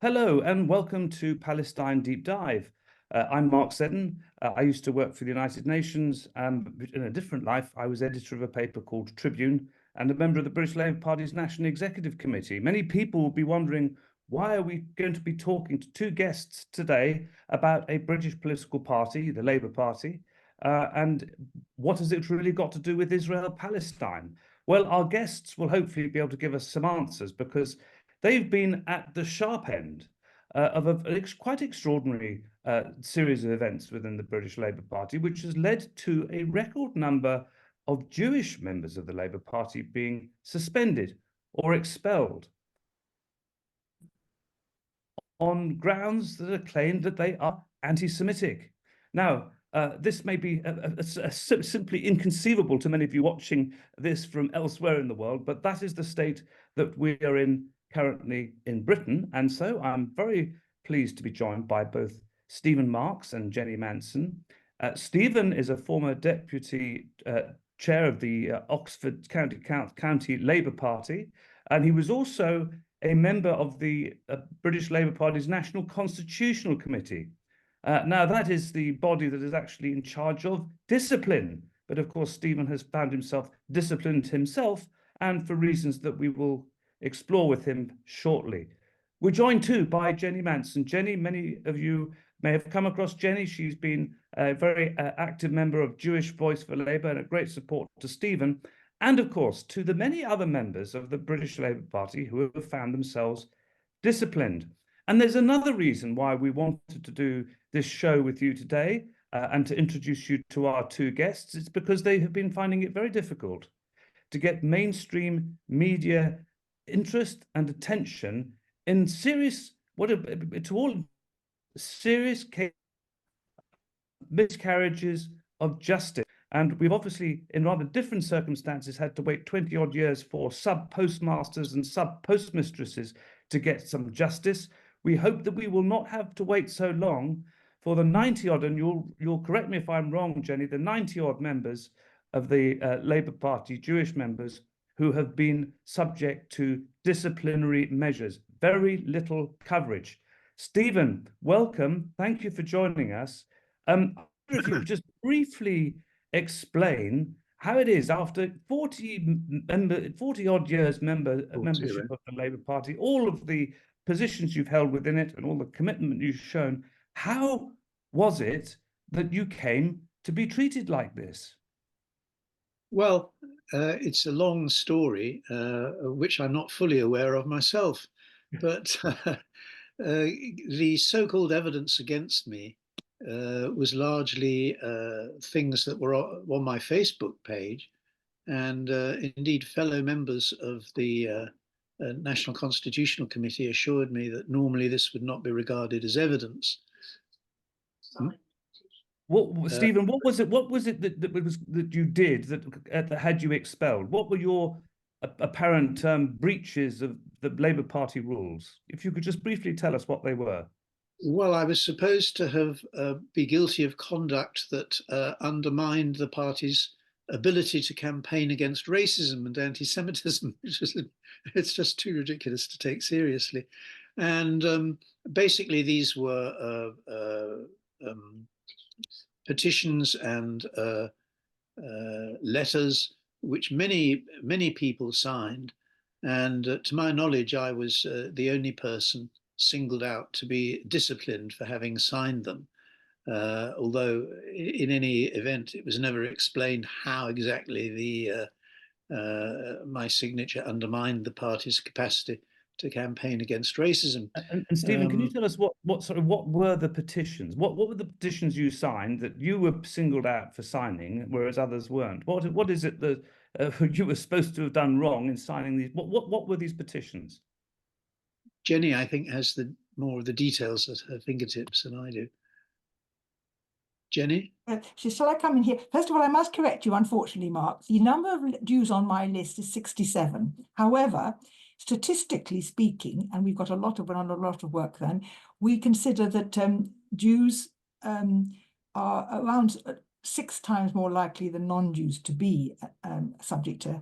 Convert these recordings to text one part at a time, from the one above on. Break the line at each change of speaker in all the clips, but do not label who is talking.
Hello and welcome to Palestine Deep Dive. I'm Mark Seddon. I used to work for the United Nations. In a different life, I was editor of a paper called Tribune and a member of the British Labour Party's National Executive Committee. Many people will be wondering, why are we going to be talking to two guests today about a British political party, the Labour Party, and what has it really got to do with Israel-Palestine? Well, our guests will hopefully be able to give us some answers because they've been at the sharp end of a quite extraordinary series of events within the British Labour Party, which has led to a record number of Jewish members of the Labour Party being suspended or expelled on grounds that are claimed that they are anti-Semitic. Now, this may be simply inconceivable to many of you watching this from elsewhere in the world, but that is the state that we are in currently in Britain. And so I'm very pleased to be joined by both Stephen Marks and Jenny Manson. Stephen is a former deputy chair of the Oxford County Labour Party, and he was also a member of the British Labour Party's National Constitutional Committee. Now, that is the body that is actually in charge of discipline. But of course, Stephen has found himself disciplined himself, and for reasons that we will explore with him shortly. We're joined too by Jenny Manson. Jenny, many of you may have come across Jenny. She's been a very active member of Jewish Voice for Labour and a great support to Stephen, and of course to the many other members of the British Labour Party who have found themselves disciplined. And there's another reason why we wanted to do this show with you today and to introduce you to our two guests. It's because they have been finding it very difficult to get mainstream media interest and attention in serious miscarriages of justice. And we've obviously, in rather different circumstances, had to wait 20 odd years for sub-postmasters and sub-postmistresses to get some justice. We hope that we will not have to wait so long for the 90 odd, and you'll correct me if I'm wrong, Jenny, the 90 odd members of the Labour Party, Jewish members, who have been subject to disciplinary measures. Very little coverage. Stephen, welcome. Thank you for joining us. If you could just briefly explain how it is after 40 odd years membership of the Labour Party, all of the positions you've held within it and all the commitment you've shown. How was it that you came to be treated like this?
Well, it's a long story, which I'm not fully aware of myself, but the so-called evidence against me was largely things that were on my Facebook page, and indeed fellow members of the National Constitutional Committee assured me that normally this would not be regarded as evidence.
Stephen, what was it that you did that had you expelled? What were your apparent breaches of the Labour Party rules? If you could just briefly tell us what they were.
Well, I was supposed to have be guilty of conduct that undermined the party's ability to campaign against racism and anti-Semitism. It's just too ridiculous to take seriously. And basically, these were petitions and letters which many people signed, and to my knowledge I was the only person singled out to be disciplined for having signed them, although in any event it was never explained how exactly my signature undermined the party's capacity to campaign against racism.
And Stephen, can you tell us what were the petitions? What were the petitions you signed that you were singled out for signing, whereas others weren't? What is it that you were supposed to have done wrong in signing these? What were these petitions?
Jenny, I think, has more of the details at her fingertips than I do. Jenny?
Shall I come in here? First of all, I must correct you, unfortunately, Mark. The number of Jews on my list is 67. However, statistically speaking, and we've got a lot of work then, we consider that Jews are around 6 times more likely than non-Jews to be subject to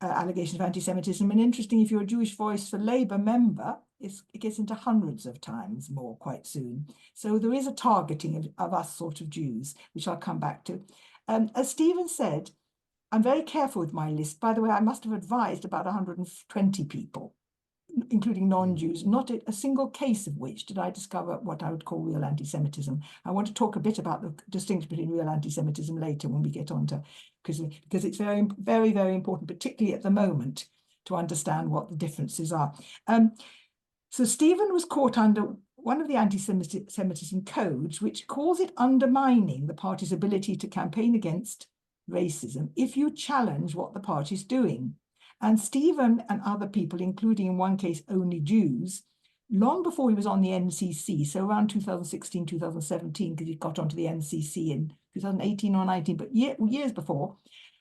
allegations of anti-Semitism. And interesting, if you're a Jewish Voice for Labour member, it gets into hundreds of times more quite soon. So there is a targeting of us sort of Jews, which I'll come back to. As Stephen said, I'm very careful with my list. By the way, I must have advised about 120 people, including non-Jews, not a single case of which did I discover what I would call real anti-Semitism. I want to talk a bit about the distinction between real anti-Semitism later when we get on to, because it's very, very, very important, particularly at the moment, to understand what the differences are. So Stephen was caught under one of the anti-Semitism codes, which calls it undermining the party's ability to campaign against racism if you challenge what the party's doing. And Stephen and other people, including in one case only Jews, long before he was on the NCC, so around 2016, 2017, because he got onto the NCC in 2018 or 19, but years before,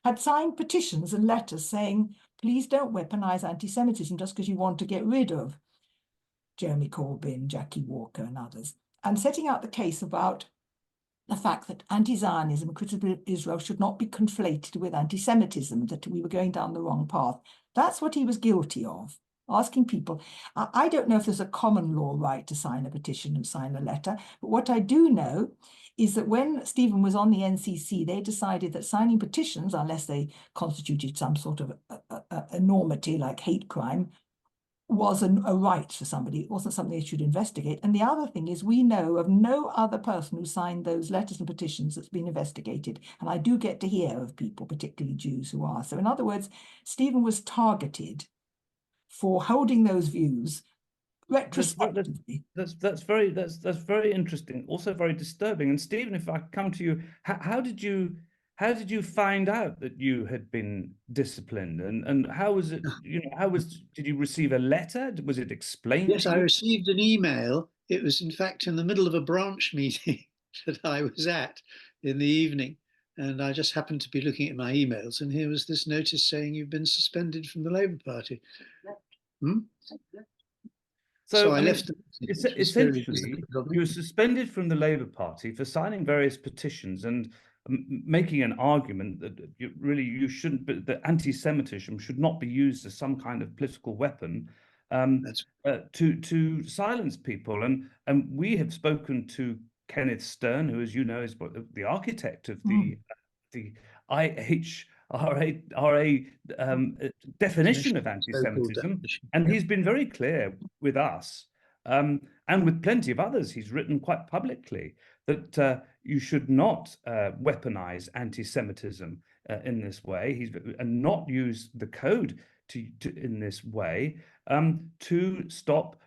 had signed petitions and letters saying, please don't weaponize anti-Semitism just because you want to get rid of Jeremy Corbyn, Jackie Walker and others, and setting out the case about the fact that anti-Zionism, criticism of Israel, should not be conflated with anti-Semitism, that we were going down the wrong path. That's what he was guilty of, asking people. I don't know if there's a common law right to sign a petition and sign a letter, but what I do know is that when Stephen was on the NCC, they decided that signing petitions, unless they constituted some sort of enormity like hate crime, was a right for somebody. It wasn't something they should investigate. And the other thing is, we know of no other person who signed those letters and petitions that's been investigated. And I do get to hear of people, particularly Jews, who are. So in other words, Stephen was targeted for holding those views retrospectively.
That's very interesting. Also very disturbing. And Stephen, if I come to you, how did you find out that you had been disciplined, and how was it? Did you receive a letter? Was it explained?
Yes,
to
I
you?
received an email. It was, in fact, in the middle of a branch meeting that I was at in the evening. And I just happened to be looking at my emails, and here was this notice saying you've been suspended from the Labour Party. So I left.
Essentially, you were suspended from the Labour Party for signing various petitions and making an argument that you shouldn't, that anti-Semitism should not be used as some kind of political weapon to silence people. And we have spoken to Kenneth Stern, who, as you know, is the architect of the IHRA definition of anti-Semitism, and he's been very clear with us and with plenty of others. He's written quite publicly that you should not weaponize anti-Semitism in this way, and not use the code in this way to stop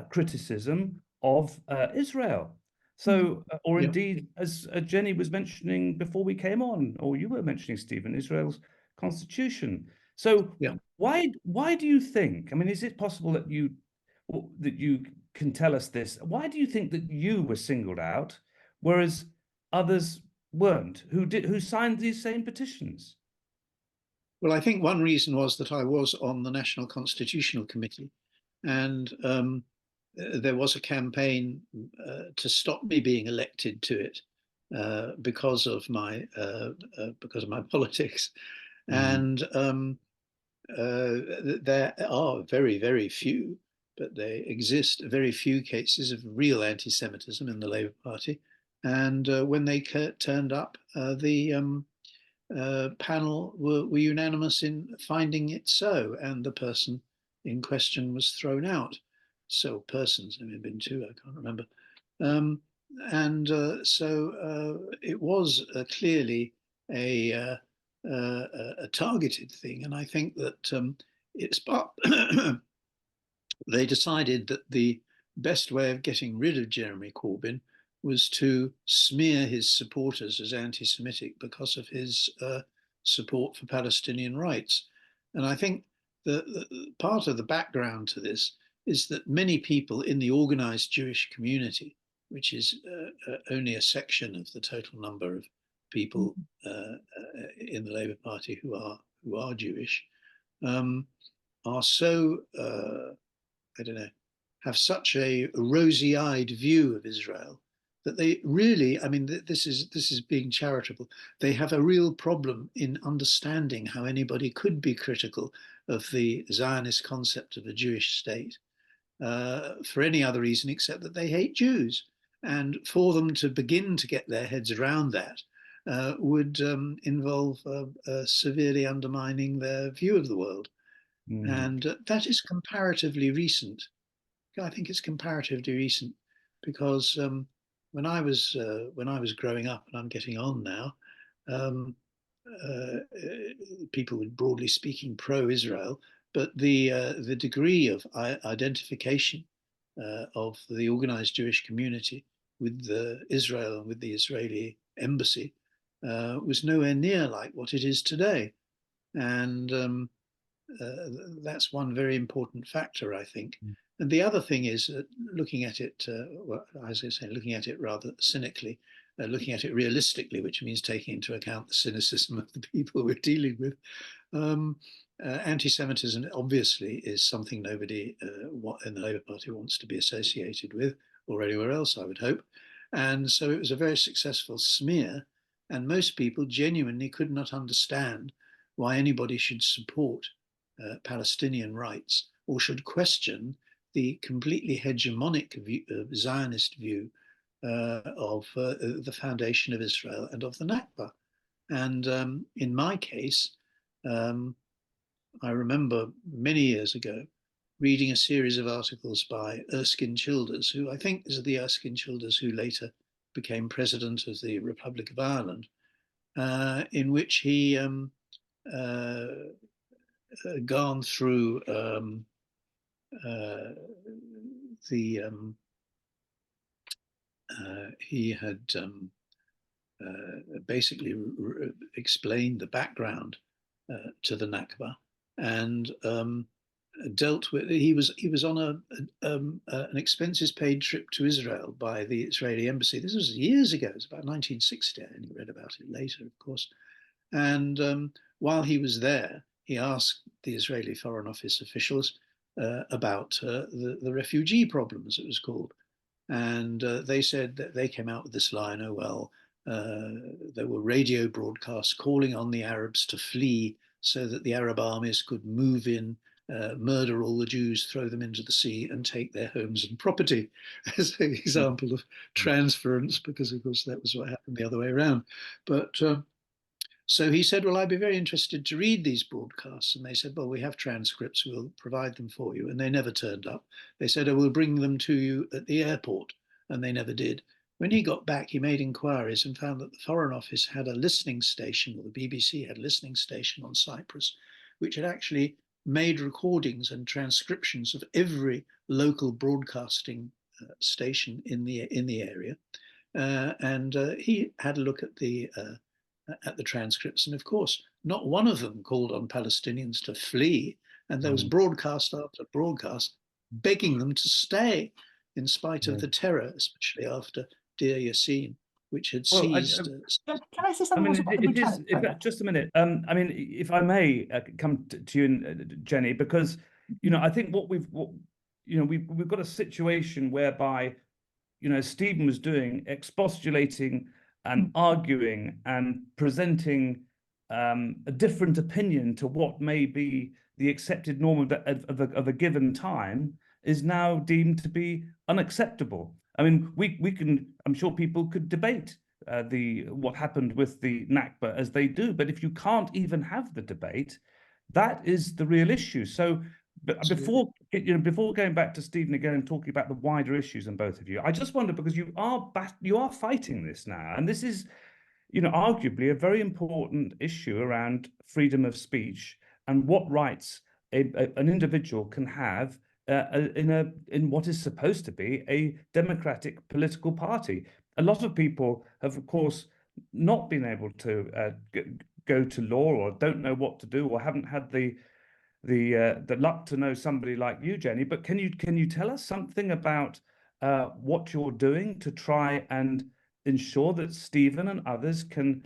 criticism of Israel. So, or indeed, as Jenny was mentioning before we came on, or you were mentioning, Stephen, Israel's constitution. So, why do you think? I mean, is it possible that you can tell us this? Why do you think that you were singled out, whereas others weren't? Who signed these same petitions?
Well, I think one reason was that I was on the National Constitutional Committee, and there was a campaign to stop me being elected to it because of my politics, and there are very, very few, but they exist very few cases of real anti-Semitism in the Labour Party. And when they turned up, the panel were unanimous in finding it so, and the person in question was thrown out. So persons, there may have been two, I can't remember. So it was clearly a targeted thing. And I think that they decided that the best way of getting rid of Jeremy Corbyn was to smear his supporters as anti-Semitic because of his support for Palestinian rights. And I think the part of the background to this is that many people in the organized Jewish community, which is only a section of the total number of people in the Labour Party who are Jewish, are so I don't know, have such a rosy-eyed view of Israel that they really, I mean, this is being charitable. They have a real problem in understanding how anybody could be critical of the Zionist concept of a Jewish state. for any other reason except that they hate Jews. And for them to begin to get their heads around that would involve severely undermining their view of the world. And that is comparatively recent. I think it's comparatively recent because when I was growing up, and I'm getting on now, people were broadly speaking pro-Israel, but the degree of identification of the organized Jewish community with Israel and with the Israeli embassy was nowhere near like what it is today. And that's one very important factor, I think. And the other thing is looking at it, well, as I say, looking at it rather cynically, looking at it realistically, which means taking into account the cynicism of the people we're dealing with. Anti-Semitism obviously is something nobody in the Labour Party wants to be associated with, or anywhere else, I would hope. And so it was a very successful smear, and most people genuinely could not understand why anybody should support Palestinian rights or should question the completely hegemonic Zionist view of the foundation of Israel and of the Nakba. And in my case, I remember many years ago reading a series of articles by Erskine Childers, who I think is the Erskine Childers who later became president of the Republic of Ireland, in which he gone through he had basically explained the background to the Nakba, and dealt with. He was on an expenses paid trip to Israel by the Israeli embassy. This was years ago. It was about 1960. I only read about it later, of course. And while he was there, he asked the Israeli Foreign Office officials about the refugee problem, as it was called. And they said that they came out with this line, oh, well, there were radio broadcasts calling on the Arabs to flee so that the Arab armies could move in, murder all the Jews, throw them into the sea and take their homes and property, as an example of transference, because of course that was what happened the other way around. But so he said, well, I'd be very interested to read these broadcasts. And they said, well, we have transcripts, we'll provide them for you. And they never turned up. They said, oh, we'll bring them to you at the airport. And they never did. When he got back, he made inquiries and found that the Foreign Office had a listening station, or the BBC had a listening station on Cyprus, which had actually made recordings and transcriptions of every local broadcasting station in the area. And he had a look at the transcripts, and of course not one of them called on Palestinians to flee, and there was broadcast after broadcast begging them to stay in spite of the terror, especially after Deir Yassin, which had seized.
Can I say something?
Just a minute. I mean, if I may come to you, Jenny, because I think we've got a situation whereby Stephen was doing, expostulating and arguing and presenting a different opinion to what may be the accepted norm of a given time is now deemed to be unacceptable. I mean, we can, I'm sure people could debate what happened with the Nakba as they do, but if you can't even have the debate, that is the real issue. So before going back to Stephen again and talking about the wider issues in both of you, I just wonder, because you are fighting this now, and this is arguably a very important issue around freedom of speech and what rights an individual can have in what is supposed to be a democratic political party. A lot of people have, of course, not been able to go to law, or don't know what to do, or haven't had the luck to know somebody like you, Jenny. But can you tell us something about what you're doing to try and ensure that Stephen and others can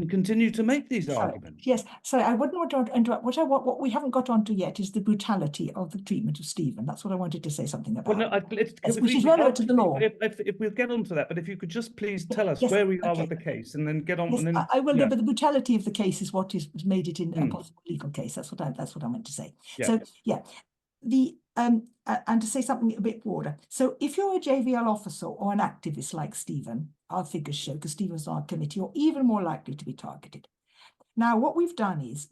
continue to make these arguments?
Yes, sorry, I wouldn't want to interrupt. What we haven't got onto yet is the brutality of the treatment of Stephen. That's what I wanted to say something about.
Well, no,
which is relevant to the law.
If we'll get onto that, but if you could just please tell us where we are with the case, and then get on.
Yes,
and then,
I will. But the brutality of the case is what has made it in a possible legal case. That's what I meant to say. So and to say something a bit broader. So if you're a JVL officer or an activist like Stephen, our figures show, because Stephen's on our committee, you're even more likely to be targeted. Now, what we've done is,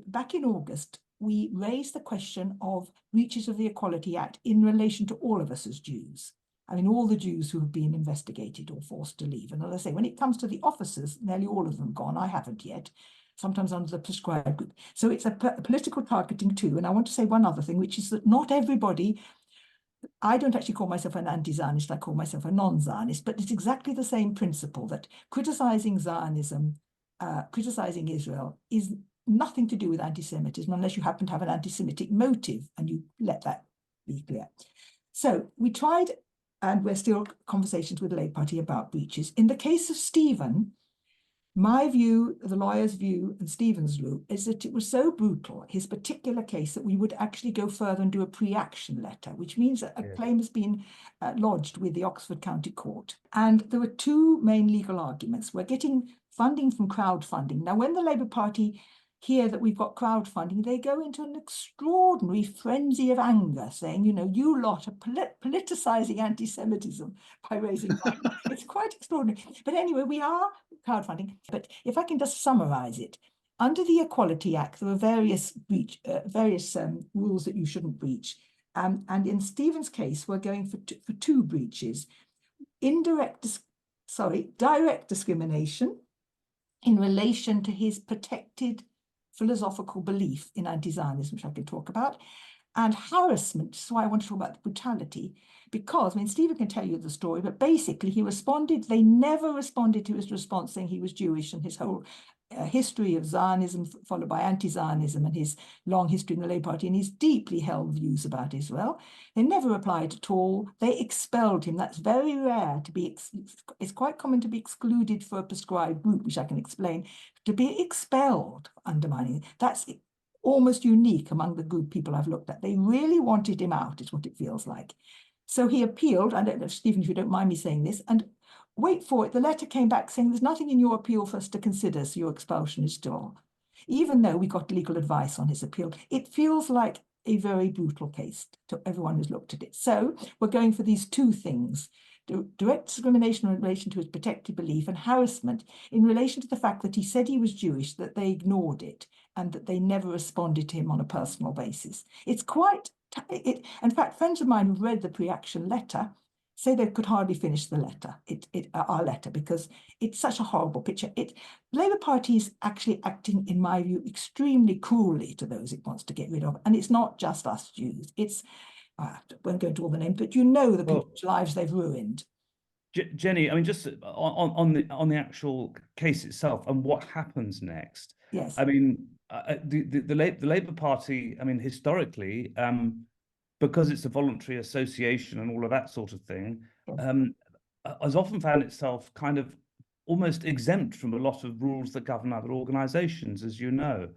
back in August, we raised the question of breaches of the Equality Act in relation to all of us as Jews. I mean, all the Jews who have been investigated or forced to leave. And as I say, when it comes to the officers, nearly all of them gone. I haven't yet, sometimes under the prescribed group. So it's a political targeting too. And I want to say one other thing, which is that not everybody, I don't actually call myself an anti-Zionist, I call myself a non-Zionist, but it's exactly the same principle that criticizing Zionism, criticizing Israel is nothing to do with anti-Semitism unless you happen to have an anti-Semitic motive, and you let that be clear. So we tried, and we're still conversations with the Labour Party about breaches. In the case of Stephen, my view, the lawyer's view, and Stephen's view is that it was so brutal, his particular case, that we would actually go further and do a pre-action letter, which means that a claim has been lodged with the Oxford County Court. And there were two main legal arguments. We're getting funding from crowdfunding. Now, when the Labour Party hear that we've got crowdfunding, they go into an extraordinary frenzy of anger, saying, you know, you lot are politicizing anti-Semitism by raising money. It's quite extraordinary. But anyway, we are crowdfunding. But if I can just summarize it, under the Equality Act, there are various rules that you shouldn't breach. And in Stephen's case, we're going for two breaches: direct discrimination in relation to his protected philosophical belief in anti-Zionism, which I can talk about, and harassment. So I want to talk about the brutality, because, I mean, Stephen can tell you the story, but basically they never responded to his response saying he was Jewish, and his whole history of Zionism followed by anti-Zionism and his long history in the Labour Party and his deeply held views about Israel. They never replied at all. They expelled him. That's very rare to be, it's quite common to be excluded for a prescribed group, which I can explain. To be expelled, undermining, that's almost unique among the group people I've looked at. They really wanted him out, is what it feels like. So he appealed. I don't know, Stephen, if you don't mind me saying this, and wait for it, the letter came back saying there's nothing in your appeal for us to consider, so your expulsion is still, even though we got legal advice on his appeal. It feels like a very brutal case to everyone who's looked at it. So we're going for these two things: direct discrimination in relation to his protected belief, and harassment in relation to the fact that he said he was Jewish, that they ignored it, and that they never responded to him on a personal basis. It's quite, in fact, friends of mine who've read the pre-action letter say they could hardly finish the letter, our letter, because it's such a horrible picture. The Labour Party is actually acting, in my view, extremely cruelly to those it wants to get rid of. And it's not just us Jews. It's, I won't go into all the names, but you know the people's lives they've ruined.
Jenny, I mean, just on the actual case itself and what happens next.
Yes.
I mean, the Labour Party, I mean, historically, because it's a voluntary association and all of that sort of thing, has often found itself kind of almost exempt from a lot of rules that govern other organisations, as you know.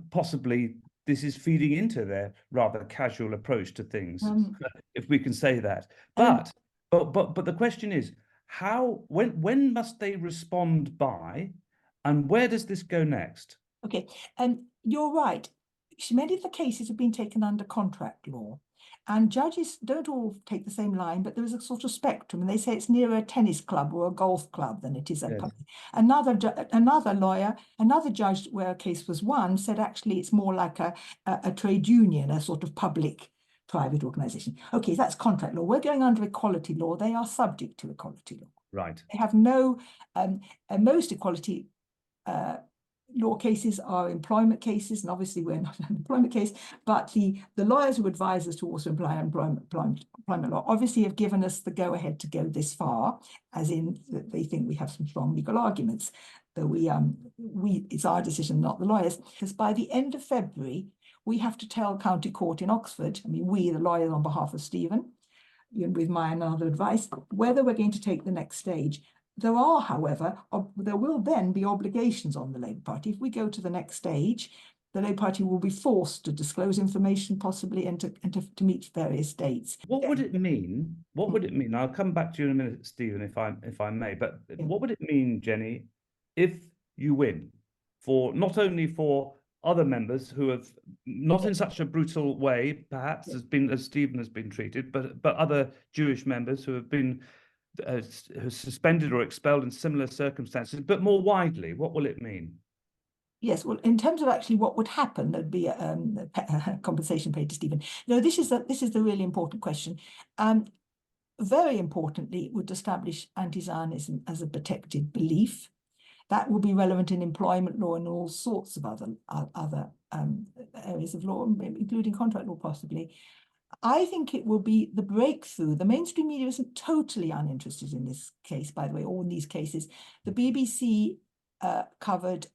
Possibly this is feeding into their rather casual approach to things, if we can say that. But the question is, when must they respond by, and where does this go next?
Okay, you're right. Many of the cases have been taken under contract law, and judges don't all take the same line, but there is a sort of spectrum, and they say it's nearer a tennis club or a golf club than it is a public. Another judge where a case was won said actually it's more like a trade union, a sort of public-private organisation. Okay, that's contract law. We're going under equality law. They are subject to equality law.
Right.
They have no, most equality law cases are employment cases, and obviously we're not an employment case, but the lawyers who advise us to also apply employment law obviously have given us the go-ahead to go this far, as in that they think we have some strong legal arguments, though it's our decision, not the lawyers, because by the end of February, we have to tell County Court in Oxford, I mean, we, the lawyers on behalf of Stephen, with my and other advice, whether we're going to take the next stage. There are, however, there will then be obligations on the Labour Party. If we go to the next stage, the Labour Party will be forced to disclose information, possibly, and to meet various dates.
What would it mean? What would it mean? I'll come back to you in a minute, Stephen, if I may. But what would it mean, Jenny, if you win, for not only for other members who have, not in such a brutal way, perhaps, as Stephen has been treated, but other Jewish members who have been suspended or expelled in similar circumstances, but more widely, what will it mean?
Yes, well, in terms of actually what would happen, there'd be a compensation paid to Stephen. No, this is the really important question. Very importantly, it would establish anti-Zionism as a protected belief. That will be relevant in employment law and all sorts of other areas of law, including contract law, possibly. I think it will be the breakthrough. The mainstream media isn't totally uninterested in this case, by the way, or in these cases. The BBC covered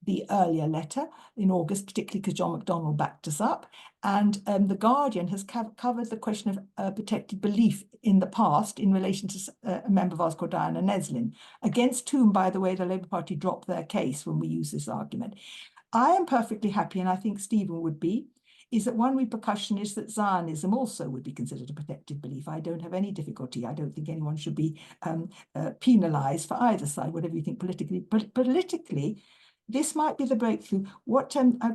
the earlier letter in August, particularly because John McDonnell backed us up. And The Guardian has covered the question of protected belief in the past in relation to a member of ours called Diana Neslin, against whom, by the way, the Labour Party dropped their case when we use this argument. I am perfectly happy, and I think Stephen would be, is that one repercussion is that Zionism also would be considered a protected belief. I don't have any difficulty. I don't think anyone should be penalised for either side, whatever you think politically. But politically, this might be the breakthrough.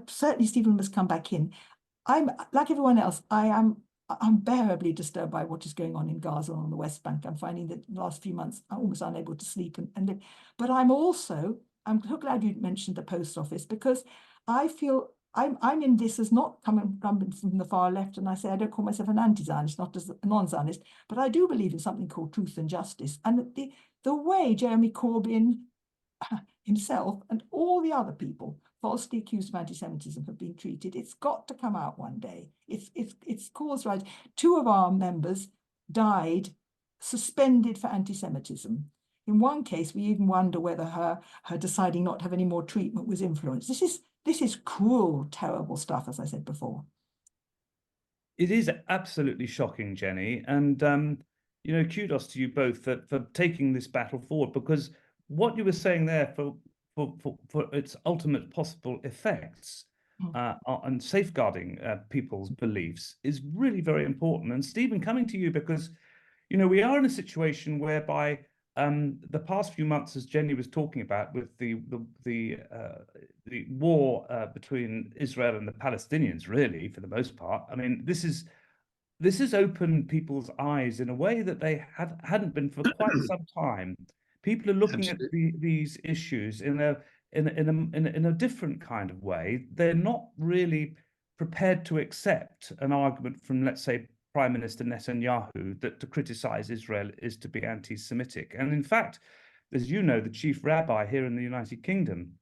Certainly Stephen must come back in. I'm, like everyone else, I am unbearably disturbed by what is going on in Gaza and on the West Bank. I'm finding that the last few months I'm almost unable to sleep and live. But I'm so glad you mentioned the post office, because I feel I'm in this as not coming from the far left, and I say I don't call myself an anti-Zionist, not as a non-Zionist, but I do believe in something called truth and justice. And the way Jeremy Corbyn himself and all the other people falsely accused of anti-Semitism have been treated, it's got to come out one day. It's cause right. 2 of our members died suspended for anti-Semitism. In one case, we even wonder whether her deciding not to have any more treatment was influenced. This is cruel, terrible stuff, as I said before.
It is absolutely shocking, Jenny. And, kudos to you both for taking this battle forward, because what you were saying there for its ultimate possible effects on safeguarding people's beliefs is really very important. And Stephen, coming to you, because, we are in a situation whereby the past few months, as Jenny was talking about, with the war between Israel and the Palestinians, really, for the most part, I mean, this has opened people's eyes in a way that they hadn't been for quite some time. People are looking at these issues in a different kind of way. They're not really prepared to accept an argument from, let's say, Prime Minister Netanyahu that to criticize Israel is to be anti-Semitic. And in fact, as you know, the chief rabbi here in the United Kingdom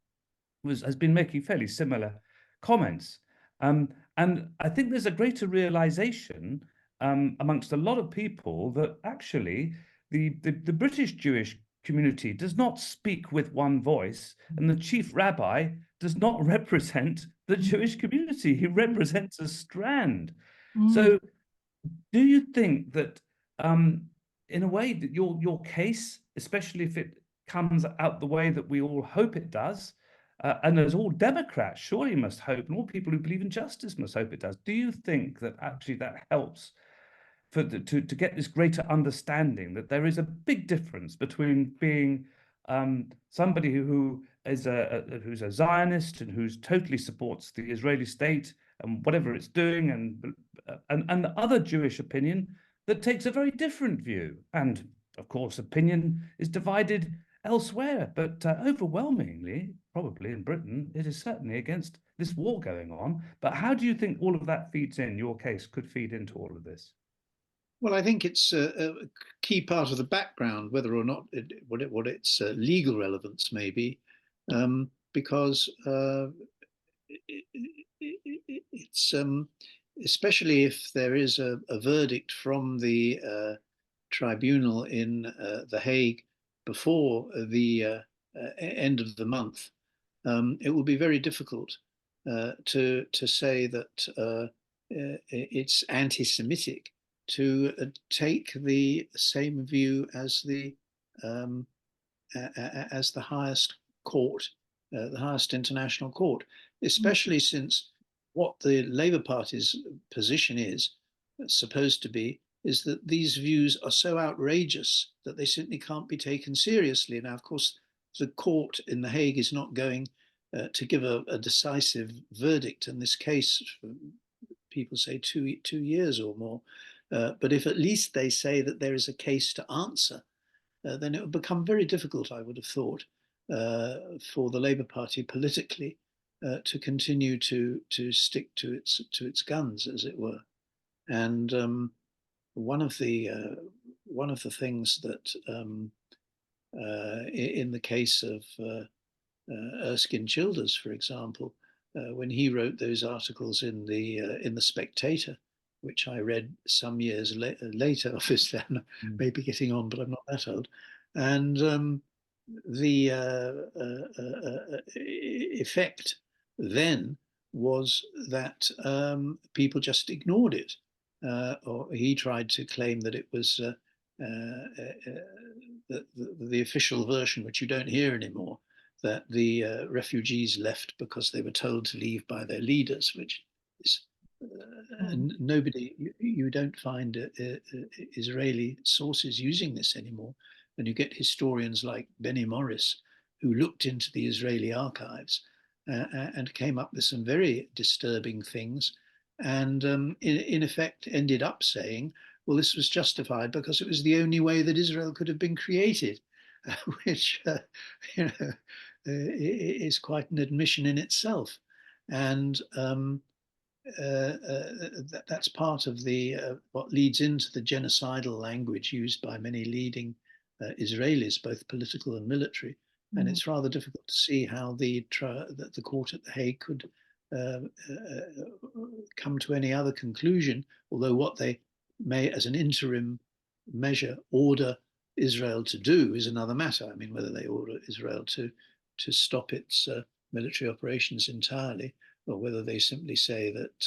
has been making fairly similar comments. And I think there's a greater realization amongst a lot of people that actually the British Jewish community does not speak with one voice, and the chief rabbi does not represent the Jewish community. He represents a strand. So do you think that, in a way, that your case, especially if it comes out the way that we all hope it does, and as all Democrats surely must hope, and all people who believe in justice must hope it does, do you think that actually that helps to get this greater understanding that there is a big difference between being somebody who's a Zionist and who totally supports the Israeli state and whatever it's doing, and the other Jewish opinion that takes a very different view? And of course, opinion is divided elsewhere, but overwhelmingly, probably in Britain, it is certainly against this war going on. But how do you think all of that feeds in? Your case could feed into all of this.
Well, I think it's a key part of the background, whether or not what its legal relevance may be, because it's especially if there is a verdict from the tribunal in The Hague before the end of the month, it will be very difficult to say that it's anti-Semitic to take the same view as the highest court, the highest international court, especially since what the Labour Party's position is supposed to be is that these views are so outrageous that they simply can't be taken seriously. Now, of course, the court in The Hague is not going to give a decisive verdict in this case. People say two years or more. But if at least they say that there is a case to answer, then it would become very difficult, I would have thought, for the Labour Party politically to continue to stick to its guns, as it were. And one of the things that in the case of Erskine Childers, for example, when he wrote those articles in the Spectator, which I read some years later, obviously I'm maybe getting on, but I'm not that old, and the effect then was that people just ignored it, or he tried to claim that it was the official version, which you don't hear anymore, that the refugees left because they were told to leave by their leaders, which is nobody, you don't find Israeli sources using this anymore. And you get historians like Benny Morris, who looked into the Israeli archives and came up with some very disturbing things, and in effect ended up saying, well, this was justified because it was the only way that Israel could have been created, which is quite an admission in itself. And that's part of what leads into the genocidal language used by many leading Israelis, both political and military. And it's rather difficult to see how the court at The Hague could come to any other conclusion, although what they may, as an interim measure, order Israel to do is another matter. I mean, whether they order Israel to stop its military operations entirely, or whether they simply say that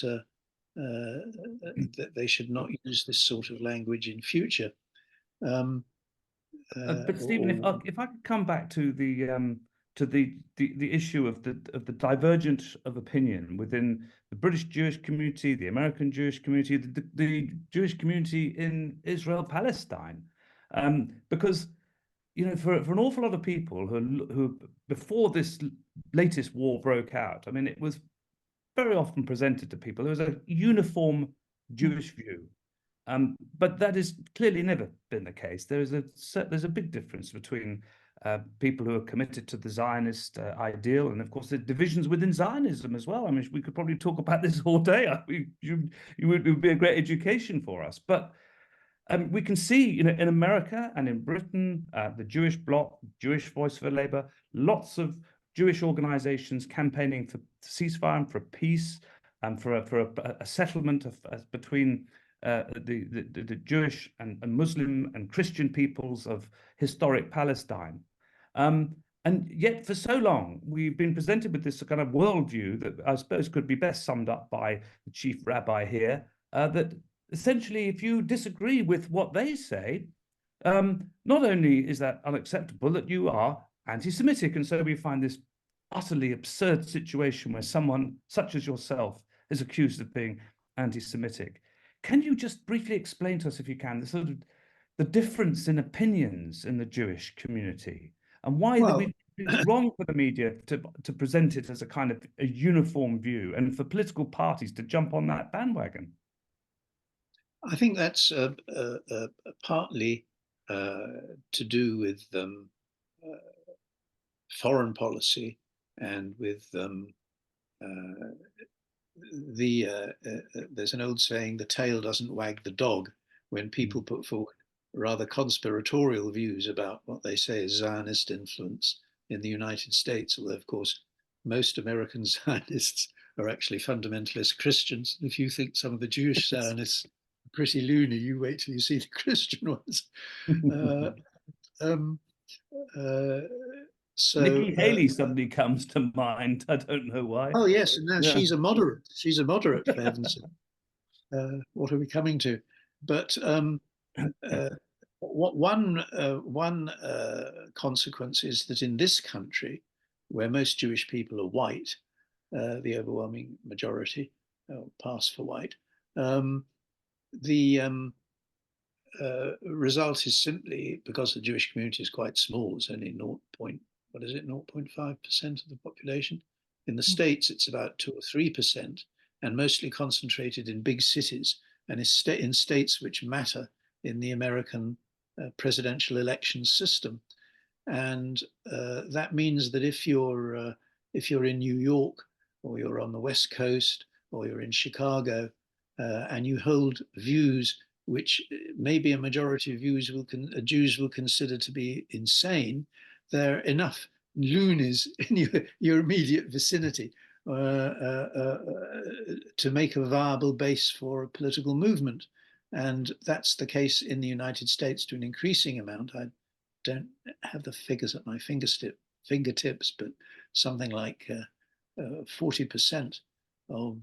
that they should not use this sort of language in future.
But Stephen, if I could come back to the issue of the divergence of opinion within the British Jewish community, the American Jewish community, the Jewish community in Israel, Palestine, because for an awful lot of people who before this latest war broke out, I mean, it was very often presented to people there was a uniform Jewish view. But that has clearly never been the case. There's a big difference between people who are committed to the Zionist ideal, and of course the divisions within Zionism as well. I mean, we could probably talk about this all day. It would be a great education for us. But we can see, in America and in Britain, the Jewish Bloc, Jewish Voice for Labour, lots of Jewish organizations campaigning for ceasefire and for peace and for a settlement between the Jewish and Muslim and Christian peoples of historic Palestine. And yet for so long, we've been presented with this kind of worldview that I suppose could be best summed up by the chief rabbi here, that essentially if you disagree with what they say, not only is that unacceptable, that you are anti-Semitic. And so we find this utterly absurd situation where someone such as yourself is accused of being anti-Semitic. Can you just briefly explain to us, if you can, the difference in opinions in the Jewish community, and why it's wrong for the media to present it as a kind of a uniform view, and for political parties to jump on that bandwagon?
I think that's partly to do with foreign policy and with there's an old saying, the tail doesn't wag the dog, when people put forward rather conspiratorial views about what they say is Zionist influence in the United States, although of course most American Zionists are actually fundamentalist Christians. If you think some of the Jewish Zionists are pretty loony, you wait till you see the Christian ones. So
Nikki Haley suddenly comes to mind. I don't know why.
Oh yes, and now she's a moderate. She's a moderate, for heaven's sake. What are we coming to? But one consequence is that in this country, where most Jewish people are white, the overwhelming majority pass for white, the result is simply, because the Jewish community is quite small, it's only 0.5% of the population, In the States, it's about 2 or 3%, and mostly concentrated in big cities and in states which matter in the American presidential election system. And that means that if you're in New York, or you're on the West Coast, or you're in Chicago, and you hold views which maybe a majority of Jews will consider to be insane, there are enough loonies in your immediate vicinity to make a viable base for a political movement. And that's the case in the United States to an increasing amount. I don't have the figures at my fingertips, but something like 40% of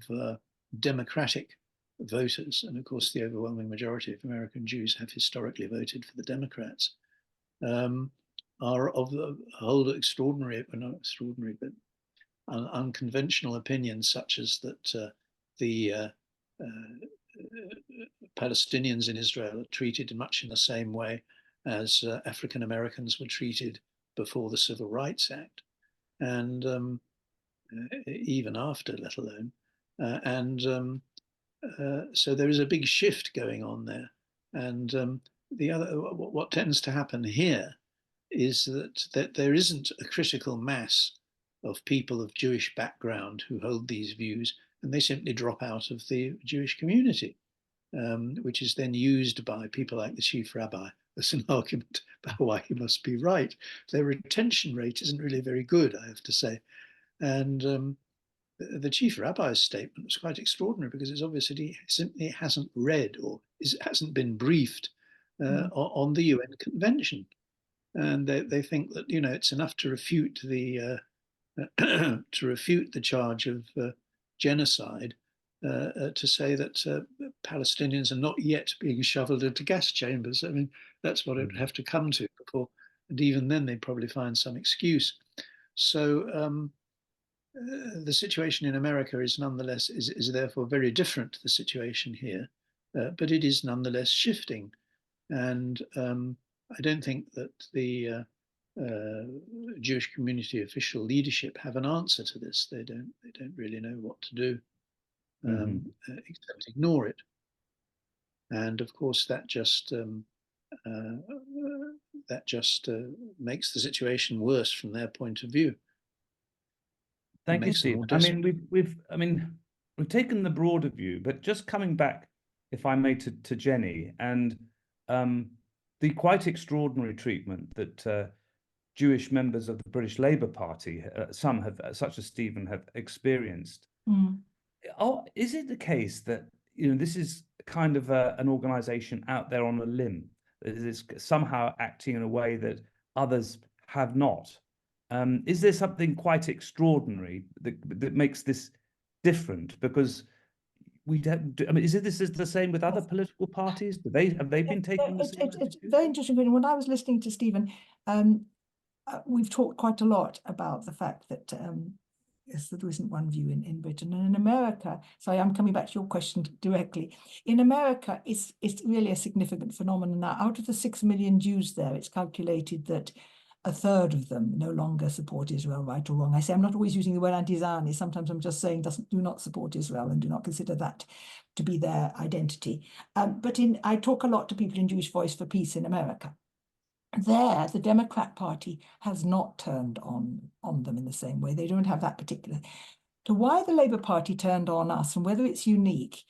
Democratic voters, and of course the overwhelming majority of American Jews have historically voted for the Democrats, are of the whole extraordinary, not extraordinary, but unconventional opinions, such as that the Palestinians in Israel are treated much in the same way as African Americans were treated before the Civil Rights Act, and even after, let alone. So there is a big shift going on there. And what tends to happen here is that there isn't a critical mass of people of Jewish background who hold these views, and they simply drop out of the Jewish community, which is then used by people like the chief rabbi as an argument about why he must be right. Their retention rate isn't really very good, I have to say. And the chief rabbi's statement was quite extraordinary, because it's obvious that he simply hasn't read or hasn't been briefed on the UN Convention. And they think that, you know, it's enough to refute the charge of genocide, to say that Palestinians are not yet being shoveled into gas chambers. I mean, that's what it would have to come to before, and even then they'd probably find some excuse. So the situation in America is nonetheless is therefore very different to the situation here, but it is nonetheless shifting. And I don't think that the Jewish community official leadership have an answer to this. They don't really know what to do, except ignore it. And of course, that just makes the situation worse from their point of view.
Thank you, Steve. I mean, we've taken the broader view, but just coming back, if I may, to Jenny and the quite extraordinary treatment that Jewish members of the British Labour Party, some have, such as Stephen, have experienced. Is it the case that, you know, this is kind of an organisation out there on a limb that is somehow acting in a way that others have not? Is there something quite extraordinary that makes this different? Because we don't. I mean, is this the same with other political parties? Have they been taking the same?
It's very interesting. When I was listening to Stephen, we've talked quite a lot about the fact that yes, there isn't one view in Britain and in America. So I am coming back to your question directly. In America, it's really a significant phenomenon now. Out of the 6 million Jews there, it's calculated that a third of them no longer support Israel, right or wrong. I say I'm not always using the word anti-Zionist. Sometimes I'm just saying do not support Israel and do not consider that to be their identity. But I talk a lot to people in Jewish Voice for Peace in America. There, the Democrat Party has not turned on them in the same way. They don't have that particular. To why the Labour Party turned on us and whether it's unique,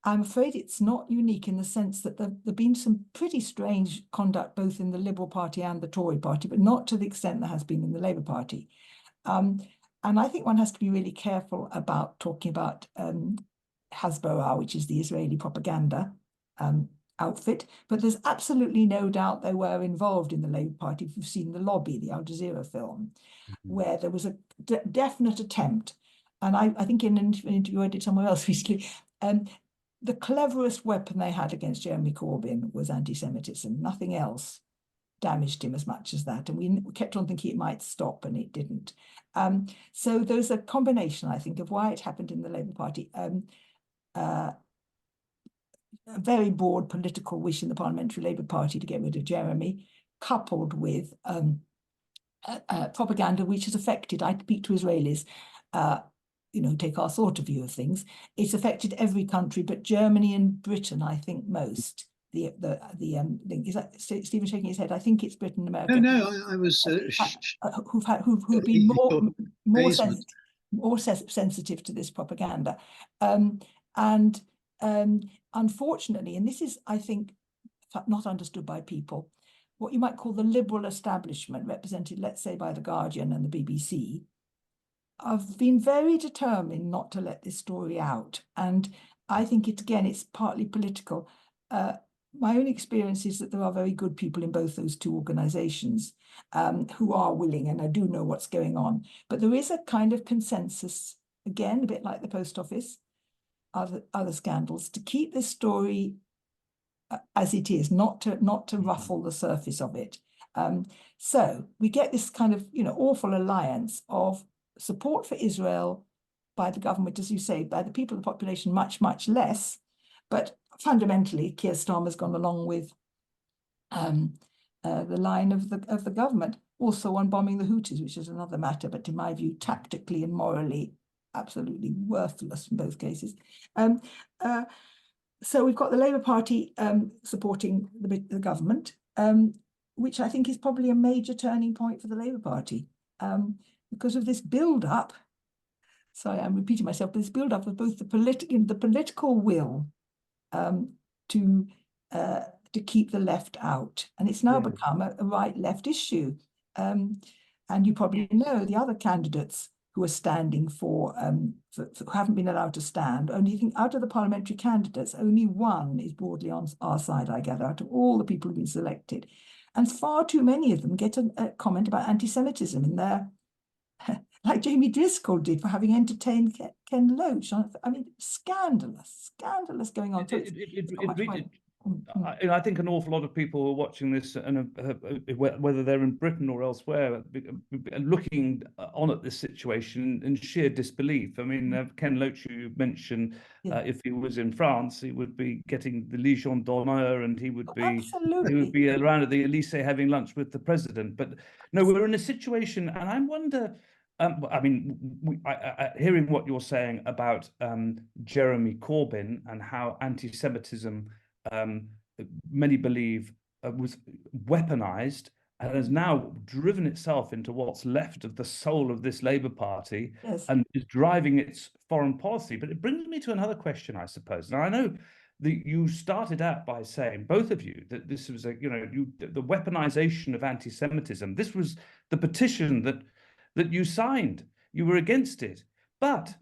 I'm afraid it's not unique in the sense that there've been some pretty strange conduct both in the Liberal Party and the Tory Party, but not to the extent there has been in the Labour Party. And I think one has to be really careful about talking about Hasbara, which is the Israeli propaganda outfit, but there's absolutely no doubt they were involved in the Labour Party. If you've seen The Lobby, the Al Jazeera film, where there was a definite attempt, and I think in an interview I did somewhere else recently, the cleverest weapon they had against Jeremy Corbyn was anti-Semitism. Nothing else damaged him as much as that. And we kept on thinking it might stop, and it didn't. So there's a combination, I think, of why it happened in the Labour Party. A very broad political wish in the Parliamentary Labour Party to get rid of Jeremy, coupled with propaganda which has affected, I speak to Israelis, take our sort of view of things. It's affected every country, but Germany and Britain, I think, most. Is that Stephen shaking his head? I think it's Britain and America.
No, I was
who've been more
amazement.
sensitive to this propaganda, unfortunately, and this is, I think, not understood by people, what you might call the liberal establishment, represented, let's say, by The Guardian and the BBC, have been very determined not to let this story out. And I think it's partly political. My own experience is that there are very good people in both those two organizations who are willing, and I do know what's going on. But there is a kind of consensus, again, a bit like the post office, other scandals, to keep this story as it is, not to ruffle the surface of it. So we get this kind of awful alliance of support for Israel by the government, as you say, by the people of the population, much, much less. But fundamentally, Keir Starmer's gone along with the line of the government, also on bombing the Houthis, which is another matter, but in my view, tactically and morally, absolutely worthless in both cases. So we've got the Labour Party supporting the government, which I think is probably a major turning point for the Labour Party because of this build-up. Sorry, I'm repeating myself, but this build-up of both the political will to keep the left out, and it's now become a right-left issue. And you probably know the other candidates who are standing for who haven't been allowed to stand. Only think out of the parliamentary candidates, only one is broadly on our side, I gather, out of all the people who've been selected. And far too many of them get a comment about anti-Semitism in their, like Jamie Driscoll did for having entertained Ken Loach. I mean, scandalous going on.
I think an awful lot of people who are watching this, and whether they're in Britain or elsewhere, looking on at this situation in sheer disbelief. I mean, Ken Loach, you mentioned, if he was in France, he would be getting the Légion d'honneur, and he would be around at the Elysee having lunch with the president. But no, we're in a situation, and I wonder. I mean, hearing what you're saying about Jeremy Corbyn and how anti-Semitism, many believe, was weaponized and has now driven itself into what's left of the soul of this Labour Party, and is driving its foreign policy. But it brings me to another question, I suppose. Now, I know that you started out by saying, both of you, that this was the weaponization of anti-Semitism. This was the petition that you signed. You were against it. But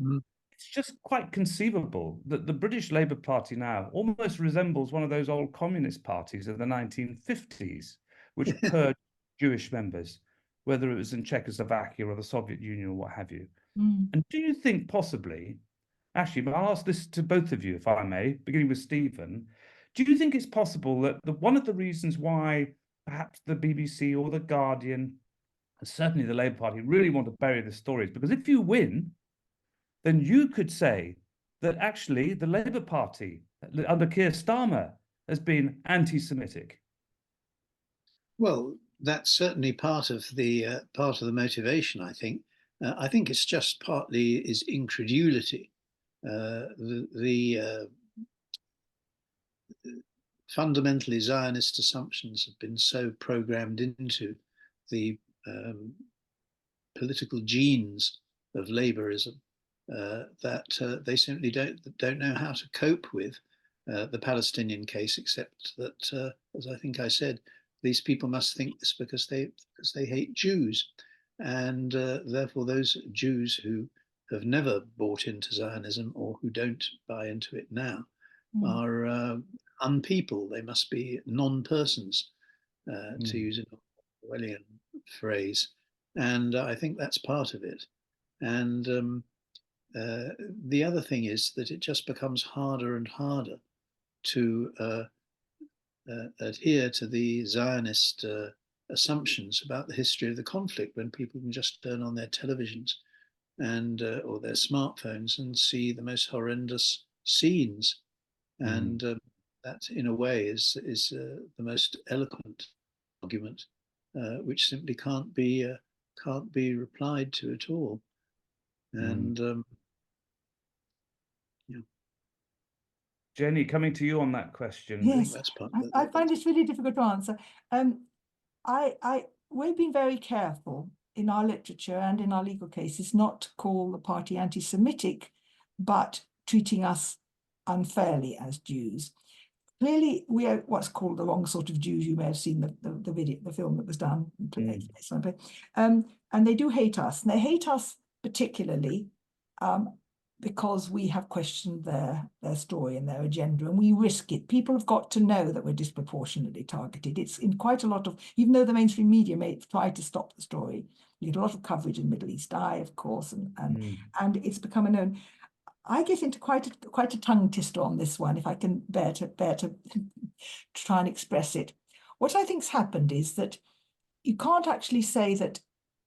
it's just quite conceivable that the British Labour Party now almost resembles one of those old communist parties of the 1950s, which purged Jewish members, whether it was in Czechoslovakia or the Soviet Union or what have you. And do you think possibly, actually, I'll ask this to both of you, if I may, beginning with Stephen, do you think it's possible that one of the reasons why perhaps the BBC or the Guardian, and certainly the Labour Party, really want to bury the stories, because if you win, then you could say that actually the Labour Party under Keir Starmer has been anti-Semitic?
Well, that's certainly part of the motivation, I think. I think it's just partly is incredulity. The fundamentally Zionist assumptions have been so programmed into the political genes of Labourism that they simply don't know how to cope with the Palestinian case, except that, as I think I said, these people must think this because they hate Jews, and therefore those Jews who have never bought into Zionism or who don't buy into it now are unpeople. They must be non-persons, to use an Orwellian phrase, and I think that's part of it. And the other thing is that it just becomes harder and harder to adhere to the Zionist assumptions about the history of the conflict when people can just turn on their televisions and or their smartphones and see the most horrendous scenes. And that, in a way, is the most eloquent argument, which simply can't be replied to at all. And yeah,
Jenny, coming to you on that question.
Yes,
that's part.
I find this really difficult to answer. We've been very careful in our literature and in our legal cases not to call the party anti-Semitic, but treating us unfairly as Jews. Clearly, we are what's called the wrong sort of Jews. You may have seen the video, the film that was done. And they do hate us. And they hate us particularly because we have questioned their story and their agenda, and we risk it. People have got to know that we're disproportionately targeted. It's in quite a lot of, even though the mainstream media may try to stop the story, you get a lot of coverage in Middle East Eye, of course, and it's become a known. I get into quite a tongue twister on this one, if I can bear to try and express it. What I think's happened is that you can't actually say that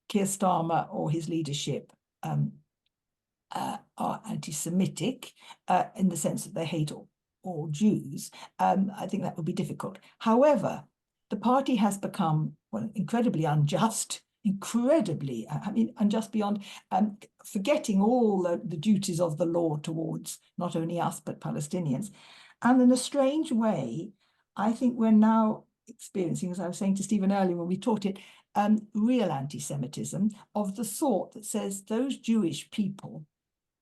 Keir Starmer or his leadership are anti-Semitic in the sense that they hate all Jews. I think that would be difficult. However, the party has become incredibly unjust, unjust beyond forgetting all the duties of the law towards not only us, but Palestinians. And in a strange way, I think we're now experiencing, as I was saying to Stephen earlier when we taught it, real anti-Semitism of the sort that says those Jewish people,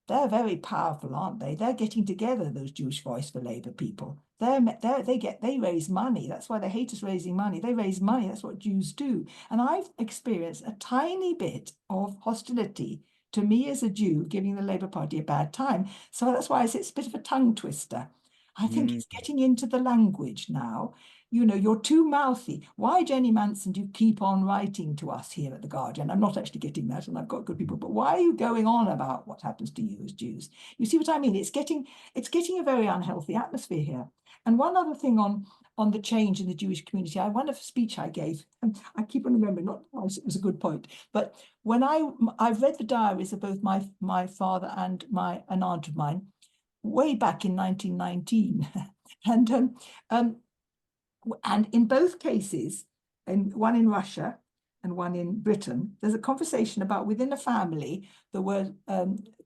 they're very powerful, aren't they? They're getting together, those Jewish Voice for Labour people. They raise money. That's why they hate us raising money. They raise money. That's what Jews do. And I've experienced a tiny bit of hostility to me as a Jew, giving the Labour Party a bad time. So that's why I say it's a bit of a tongue twister. I think it's getting into the language now. You know, you're too mouthy. Why, Jenny Manson, do you keep on writing to us here at The Guardian? I'm not actually getting that, and I've got good people, but why are you going on about what happens to you as Jews? You see what I mean? It's getting a very unhealthy atmosphere here. And one other thing on the change in the Jewish community, one of a speech I gave, and I keep on remembering, not it was a good point, but when I've read the diaries of both my father and an aunt of mine, way back in 1919, and in both cases, one in Russia and one in Britain, there's a conversation about within a family, the word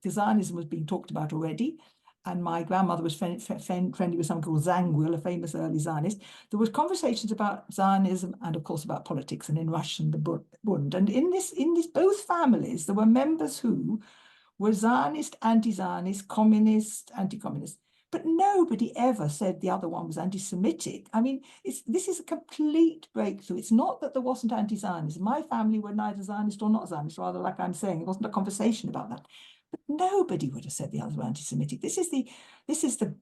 Zionism was being talked about already. And my grandmother was friendly with someone called Zangwill, a famous early Zionist. There was conversations about Zionism and, of course, about politics, and in Russian, the Bund. And in both families, there were members who were Zionist, anti-Zionist, communist, anti-communist. But nobody ever said the other one was anti-Semitic. I mean, this is a complete breakthrough. It's not that there wasn't anti-Zionism. My family were neither Zionist or not Zionist, rather, like I'm saying, it wasn't a conversation about that. But nobody would have said the others were anti-Semitic. This is the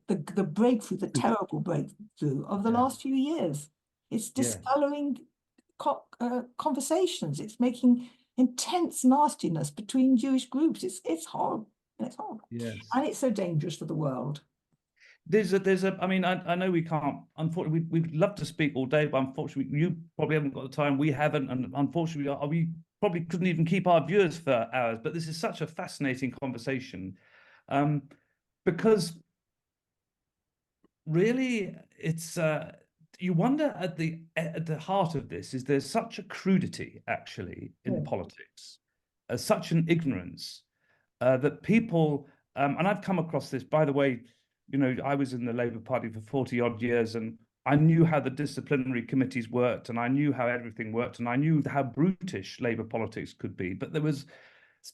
breakthrough, the terrible breakthrough of the last few years. It's discoloring conversations. It's making intense nastiness between Jewish groups. It's horrible. It's horrible.
Yes.
And it's so dangerous for the world.
I mean, I know we can't, unfortunately, we'd love to speak all day, but unfortunately, you probably haven't got the time, we haven't, and unfortunately, we probably couldn't even keep our viewers for hours, but this is such a fascinating conversation, because really, it's, you wonder at the heart of this is there's such a crudity, actually, in politics, such an ignorance, that people, and I've come across this, by the way, you know, I was in the Labour Party for 40 odd years, and I knew how the disciplinary committees worked, and I knew how everything worked, and I knew how brutish Labour politics could be. But there was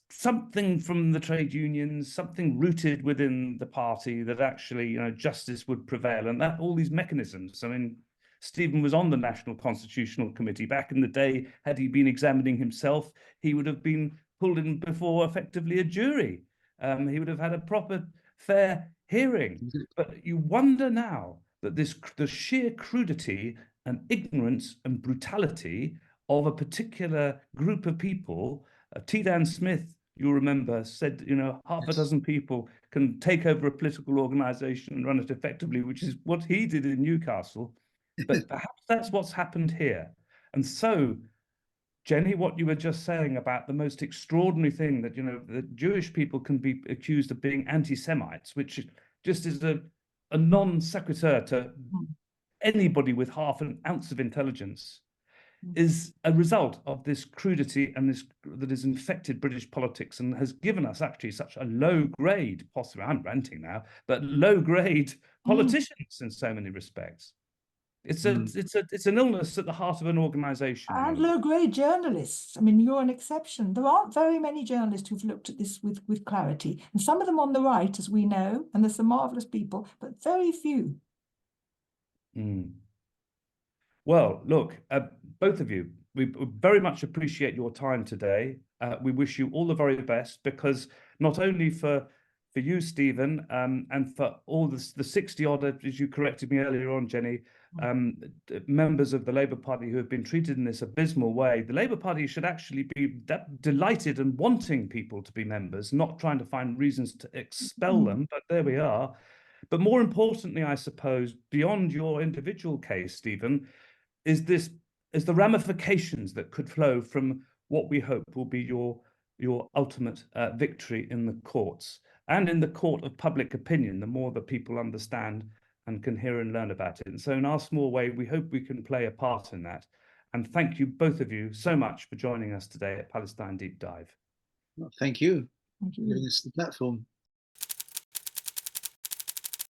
something from the trade unions, something rooted within the party that actually, you know, justice would prevail, and that all these mechanisms. I mean, Stephen was on the National Constitutional Committee back in the day. Had he been examining himself, he would have been pulled in before effectively a jury. He would have had a proper, fair hearing. But you wonder now that the sheer crudity and ignorance and brutality of a particular group of people, T. Dan Smith, you'll remember, said, you know, half a dozen people can take over a political organization and run it effectively, which is what he did in Newcastle. But perhaps that's what's happened here. And so, Jenny, what you were just saying about the most extraordinary thing that, you know, that Jewish people can be accused of being anti-Semites, which just is a non sequitur to anybody with half an ounce of intelligence. is a result of this crudity and this that has infected British politics and has given us actually such a low grade, possibly, I'm ranting now, but low grade politicians in so many respects. It's an illness at the heart of an organization.
And low-grade journalists. I mean, you're an exception. There aren't very many journalists who've looked at this with clarity. And some of them on the right, as we know, and there's some marvellous people, but very few.
Well, look, both of you, we very much appreciate your time today. We wish you all the very best, because not only for you, Stephen, and for all the 60-odd, as you corrected me earlier on, Jenny, members of the Labour Party who have been treated in this abysmal way, the Labour Party should actually be delighted and wanting people to be members, not trying to find reasons to expel them, but there we are. But more importantly, I suppose, beyond your individual case, Stephen, is the ramifications that could flow from what we hope will be your ultimate victory in the courts and in the court of public opinion, the more that people understand and can hear and learn about it. And so in our small way, we hope we can play a part in that. And thank you, both of you, so much for joining us today at Palestine Deep Dive.
Well, thank you
Thank
for
you.
giving us the platform.